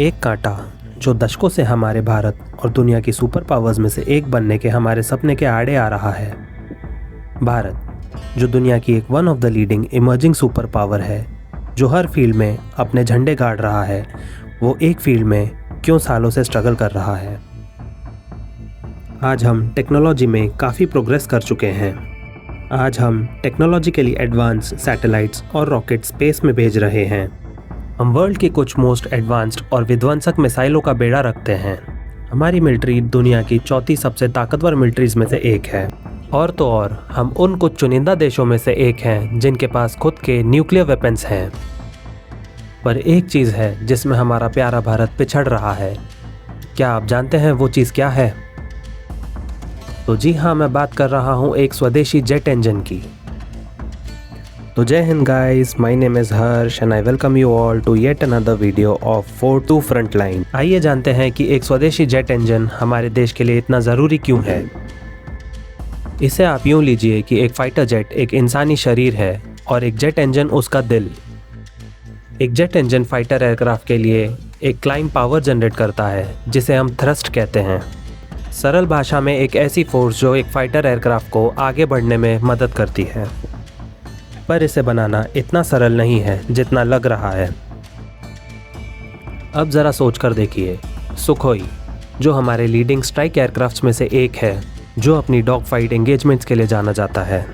एक कांटा जो दशकों से हमारे भारत और दुनिया की सुपर पावर्स में से एक बनने के हमारे सपने के आड़े आ रहा है। भारत जो दुनिया की एक one of the leading emerging super power है, जो हर फील्ड में अपने झंडे गाड़ रहा है, वो एक फील्ड में क्यों सालों से स्ट्रगल कर रहा है। आज हम टेक्नोलॉजी में काफ़ी प्रोग्रेस कर चुके हैं। आज हम टेक्नोलॉजिकली एडवांस सैटेलाइट्स और रॉकेट स्पेस में भेज रहे हैं। हम वर्ल्ड की कुछ मोस्ट एडवांस्ड और विध्वंसक मिसाइलों का बेड़ा रखते हैं। हमारी मिलिट्री दुनिया की चौथी सबसे ताकतवर मिलिट्रीज में से एक है। और तो और हम उन कुछ चुनिंदा देशों में से एक हैं जिनके पास खुद के न्यूक्लियर वेपन्स हैं। पर एक चीज़ है जिसमें हमारा प्यारा भारत पिछड़ रहा है। क्या आप जानते हैं वो चीज़ क्या है? तो जी हाँ, मैं बात कर रहा हूँ एक स्वदेशी जेट इंजन की। तो Jai Hind guys, my name is Harsh and I welcome you all to yet another video of fort to frontline. आइए जानते हैं कि एक स्वदेशी जेट इंजन हमारे देश के लिए इतना ज़रूरी क्यों है। इसे आप यूँ लीजिए कि एक फाइटर जेट एक इंसानी शरीर है और एक जेट इंजन उसका दिल। एक जेट इंजन फाइटर एयरक्राफ्ट के लिए एक क्लाइंब पावर जनरेट करता है जिसे हम थ्रस्ट कहते हैं। सरल भाषा में एक ऐसी फोर्स जो एक फाइटर एयरक्राफ्ट को आगे बढ़ने में मदद करती है। पर इसे बनाना इतना सरल नहीं है जितना लग रहा है। अब ज़रा सोच कर देखिए, सुखोई जो हमारे लीडिंग स्ट्राइक एयरक्राफ्ट्स में से एक है, जो अपनी डॉग फाइट एंगेजमेंट्स के लिए जाना जाता है।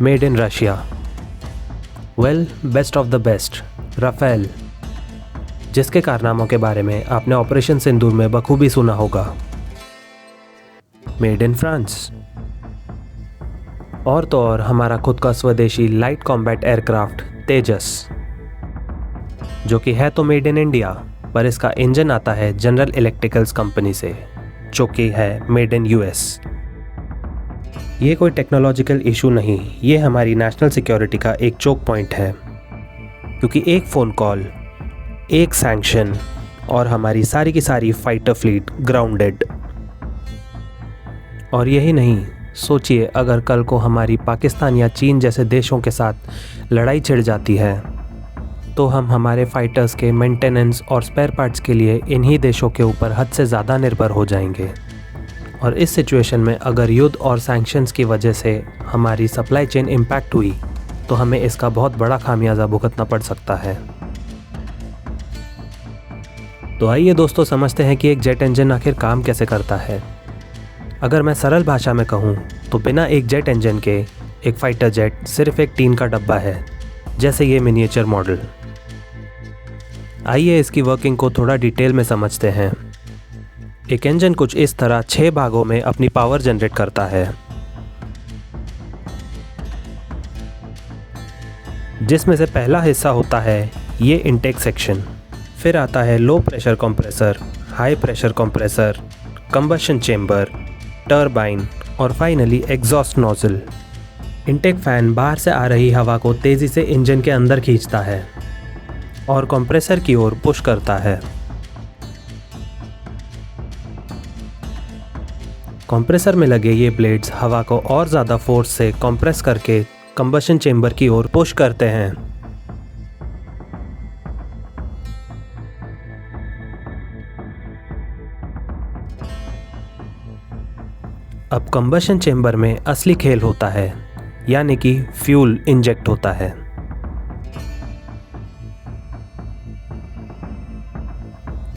Made in Russia, well best of the best Rafale, जिसके कारनामों के बारे में आपने ऑपरेशन सिंदूर में बखूबी सुना होगा। मेड इन फ्रांस, और तो और हमारा खुद का स्वदेशी लाइट कॉम्बैट एयरक्राफ्ट तेजस, जो कि है तो मेड इन इंडिया, पर इसका इंजन आता है जनरल इलेक्ट्रिकल्स कंपनी से, जो कि है मेड इन यूएस। ये कोई टेक्नोलॉजिकल इशू नहीं, ये हमारी नेशनल सिक्योरिटी का एक चोक पॉइंट है। क्योंकि एक फ़ोन कॉल, एक सैंक्शन और हमारी सारी की सारी फाइटर फ्लीट ग्राउंडेड। और यही नहीं, सोचिए अगर कल को हमारी पाकिस्तान या चीन जैसे देशों के साथ लड़ाई छिड़ जाती है, तो हम हमारे फाइटर्स के मेंटेनेंस और स्पेयर पार्ट्स के लिए इन्हीं देशों के ऊपर हद से ज़्यादा निर्भर हो जाएंगे। और इस सिचुएशन में अगर युद्ध और सैंक्शंस की वजह से हमारी सप्लाई चेन इम्पैक्ट हुई, तो हमें इसका बहुत बड़ा खामियाजा भुगतना पड़ सकता है। तो आइए दोस्तों, समझते हैं कि एक जेट इंजन आखिर काम कैसे करता है। अगर मैं सरल भाषा में कहूँ तो बिना एक जेट इंजन के एक फाइटर जेट सिर्फ एक टीन का डब्बा है, जैसे ये मिनिएचर मॉडल। आइए इसकी वर्किंग को थोड़ा डिटेल में समझते हैं। एक इंजन कुछ इस तरह 6 भागों में अपनी पावर जनरेट करता है, जिसमें से पहला हिस्सा होता है ये इनटेक सेक्शन। फिर आता है low pressure compressor, high pressure compressor, combustion chamber, turbine और finally exhaust nozzle. Intake fan बाहर से आ रही हवा को तेज़ी से इंजन के अंदर खींचता है और कंप्रेसर की ओर पुश करता है। कंप्रेसर में लगे ये ब्लेड्स हवा को और ज़्यादा फोर्स से कंप्रेस करके कंबशन चेंबर की ओर पुश करते हैं। अब कंबशन चेंबर में असली खेल होता है, यानी कि फ्यूल इंजेक्ट होता है।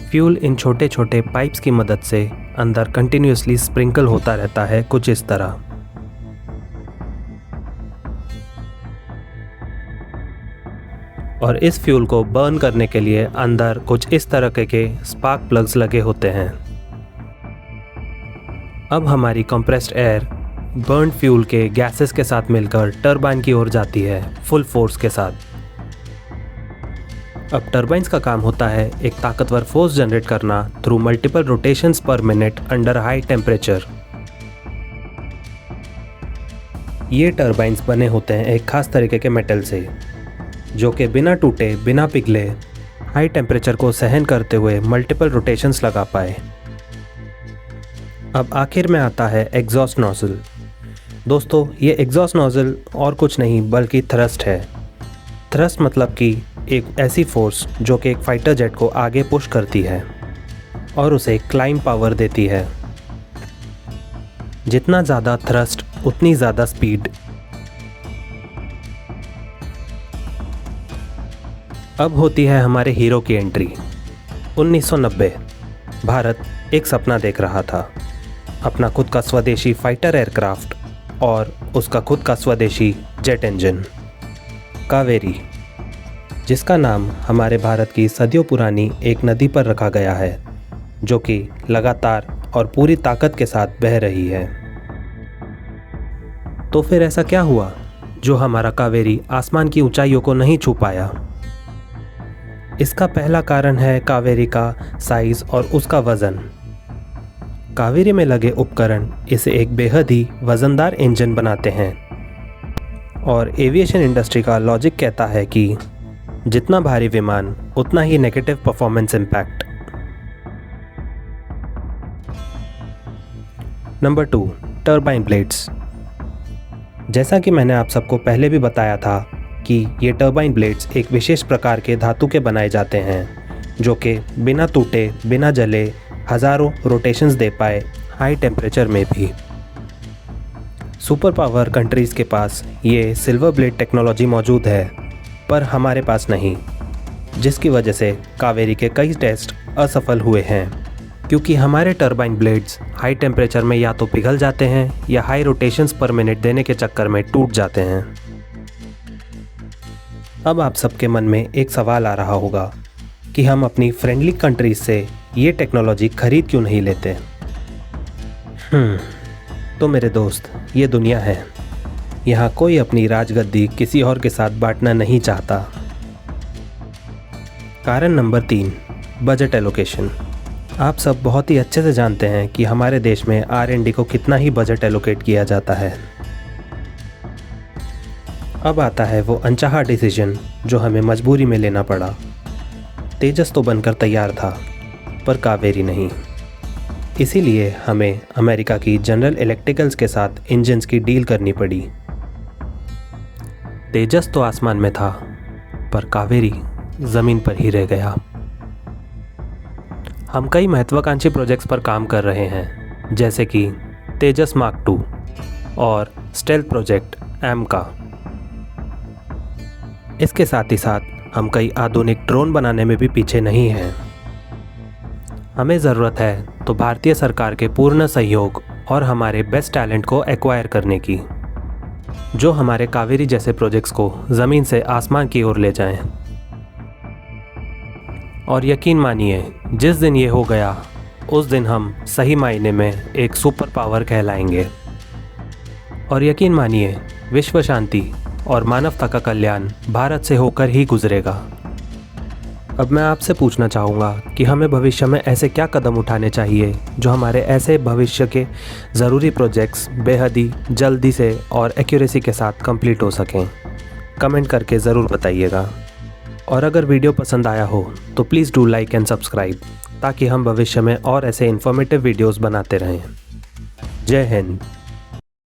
फ्यूल इन छोटे छोटे पाइप्स की मदद से अंदर कंटिन्यूसली स्प्रिंकल होता रहता है, कुछ इस तरह। और इस फ्यूल को बर्न करने के लिए अंदर कुछ इस तरह के स्पार्क प्लग्स लगे होते हैं। अब हमारी कंप्रेस्ड एयर बर्न फ्यूल के गैसेस के साथ मिलकर टरबाइन की ओर जाती है फुल फोर्स के साथ। अब टरबाइंस का काम होता है एक ताकतवर फोर्स जनरेट करना थ्रू मल्टीपल रोटेशंस पर मिनट अंडर हाई टेम्परेचर। ये टरबाइंस बने होते हैं एक खास तरीके के मेटल से, जो कि बिना टूटे बिना पिघले हाई टेम्परेचर को सहन करते हुए मल्टीपल रोटेशंस लगा पाए। अब आखिर में आता है एग्जॉस्ट नोजल। दोस्तों, ये एग्जॉस्ट नोजल और कुछ नहीं बल्कि थ्रस्ट है। थ्रस्ट मतलब कि एक ऐसी फोर्स जो कि एक फाइटर जेट को आगे पुश करती है और उसे क्लाइंब पावर देती है। जितना ज़्यादा थ्रस्ट उतनी ज़्यादा स्पीड। अब होती है हमारे हीरो की एंट्री। 1990 भारत एक सपना देख रहा था, अपना खुद का स्वदेशी फाइटर एयरक्राफ्ट और उसका खुद का स्वदेशी जेट इंजन कावेरी, जिसका नाम हमारे भारत की सदियों पुरानी एक नदी पर रखा गया है जो कि लगातार और पूरी ताकत के साथ बह रही है। तो फिर ऐसा क्या हुआ जो हमारा कावेरी आसमान की ऊंचाइयों को नहीं छू पाया? इसका पहला कारण है कावेरी का साइज और उसका वज़न। कावेरी में लगे उपकरण इसे एक बेहद ही वज़नदार इंजन बनाते हैं और एविएशन इंडस्ट्री का लॉजिक कहता है कि जितना भारी विमान उतना ही negative performance impact. Number 2, turbine blades. जैसा कि मैंने आप सबको पहले भी बताया था कि ये टर्बाइन ब्लेड्स एक विशेष प्रकार के धातु के बनाए जाते हैं जो कि बिना टूटे बिना जले हज़ारों रोटेशंस दे पाए हाई टेम्परेचर में भी। सुपर पावर कंट्रीज़ के पास ये सिल्वर ब्लेड टेक्नोलॉजी मौजूद है पर हमारे पास नहीं, जिसकी वजह से कावेरी के कई टेस्ट असफल हुए हैं क्योंकि हमारे टर्बाइन ब्लेड्स हाई टेम्परेचर में या तो पिघल जाते हैं या हाई रोटेशंस पर मिनट देने के चक्कर में टूट जाते हैं। अब आप सबके मन में एक सवाल आ रहा होगा कि हम अपनी फ्रेंडली कंट्रीज से ये टेक्नोलॉजी खरीद क्यों नहीं लेते? तो मेरे दोस्त, ये दुनिया है, यहाँ कोई अपनी राजगद्दी किसी और के साथ बांटना नहीं चाहता। कारण नंबर 3, बजट एलोकेशन। आप सब बहुत ही अच्छे से जानते हैं कि हमारे देश में R&D को कितना ही बजट एलोकेट किया जाता है। अब आता है वो अनचाहा डिसीजन जो हमें मजबूरी में लेना पड़ा। तेजस तो बनकर तैयार था पर कावेरी नहीं, इसीलिए हमें अमेरिका की जनरल इलेक्ट्रिकल्स के साथ इंजन्स की डील करनी पड़ी। तेजस तो आसमान में था पर कावेरी ज़मीन पर ही रह गया। हम कई महत्वाकांक्षी प्रोजेक्ट्स पर काम कर रहे हैं जैसे कि तेजस मार्क 2 और स्टेल्थ प्रोजेक्ट एम का। इसके साथ ही साथ हम कई आधुनिक ड्रोन बनाने में भी पीछे नहीं हैं। हमें ज़रूरत है तो भारतीय सरकार के पूर्ण सहयोग और हमारे बेस्ट टैलेंट को एक्वायर करने की, जो हमारे कावेरी जैसे प्रोजेक्ट्स को ज़मीन से आसमान की ओर ले जाएं। और यकीन मानिए, जिस दिन ये हो गया उस दिन हम सही मायने में एक सुपर पावर कहलाएंगे। और यकीन मानिए, विश्व शांति और मानवता का कल्याण भारत से होकर ही गुजरेगा। अब मैं आपसे पूछना चाहूँगा कि हमें भविष्य में ऐसे क्या कदम उठाने चाहिए जो हमारे ऐसे भविष्य के ज़रूरी प्रोजेक्ट्स बेहद ही जल्दी से और एक्यूरेसी के साथ कंप्लीट हो सकें। कमेंट करके ज़रूर बताइएगा। और अगर वीडियो पसंद आया हो तो please do like and subscribe ताकि हम भविष्य में और ऐसे इन्फॉर्मेटिव वीडियोज़ बनाते रहें। जय हिंद।